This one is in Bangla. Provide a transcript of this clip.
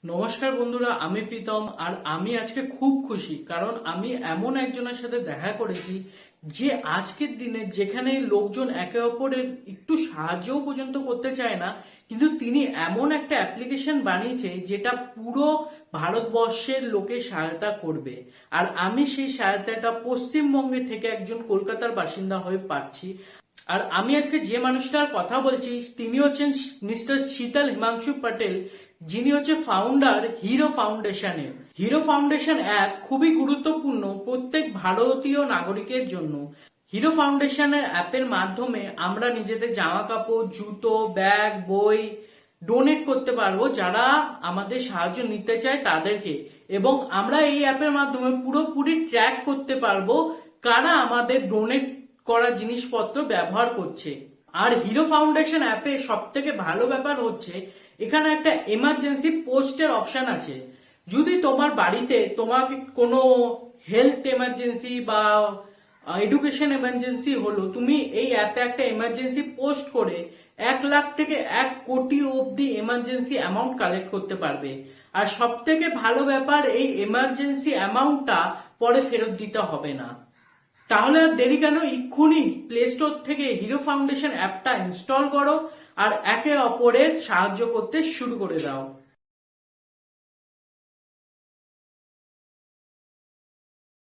নমস্কার বন্ধুরা, আমি প্রীতম। আর আমি আজকে খুব খুশি, কারণ আমি এমন একজনের সাথে দেখা করেছি যে আজকের দিনে যেখানে লোকজন একে অপরের একটু সাহায্যও পর্যন্ত করতে চায় না, কিন্তু তিনি এমন একটা অ্যাপ্লিকেশন বানিয়েছে যেটা পুরো ভারতবর্ষের লোকে সহায়তা করবে। আর আমি সেই সহায়তাটা পশ্চিমবঙ্গে থেকে একজন কলকাতার বাসিন্দা হয়ে পাচ্ছি। আর আমি আজকে যে মানুষটার কথা বলছি তিনি হচ্ছেন মিস্টার শীতল হিমাংশু পটেল, যিনি হচ্ছে ফাউন্ডার হিরো ফাউন্ডেশনের। হিরো ফাউন্ডেশন অ্যাপ খুবই গুরুত্বপূর্ণ প্রত্যেক ভারতীয় নাগরিকের জন্য। হিরো ফাউন্ডেশনের অ্যাপের মাধ্যমে আমরা নিজেদের জামা কাপড়, জুতো, ব্যাগ, বই ডোনেট করতে পারবো যারা আমাদের সাহায্য নিতে চায় তাদেরকে। এবং আমরা এই অ্যাপের মাধ্যমে পুরোপুরি ট্র্যাক করতে পারবো কারা আমাদের ডোনেট করা জিনিসপত্র ব্যবহার করছে। আর হিরো ফাউন্ডেশন অ্যাপে সব থেকে ভালো ব্যাপার হচ্ছে এখানে একটা এমার্জেন্সি পোস্টের অপশন আছে। যদি তোমার বাড়িতে তোমাকে কোনো হেলথ এমার্জেন্সি বা এডুকেশন এমার্জেন্সি হলো, তুমি এই অ্যাপে একটা এমার্জেন্সি পোস্ট করে 1 লাখ থেকে 1 কোটি অব্দি এমার্জেন্সি অ্যামাউন্ট কালেক্ট করতে পারবে। আর সব থেকে ভালো ব্যাপার, এই এমার্জেন্সি অ্যামাউন্টটা পরে ফেরত দিতে হবে না। তাহলে আর দেরি কেন, এক্ষুনি প্লে স্টোর থেকে হিরো ফাউন্ডেশন অ্যাপটা ইনস্টল করো আর একে অপরের সাহায্য করতে শুরু করে দাও।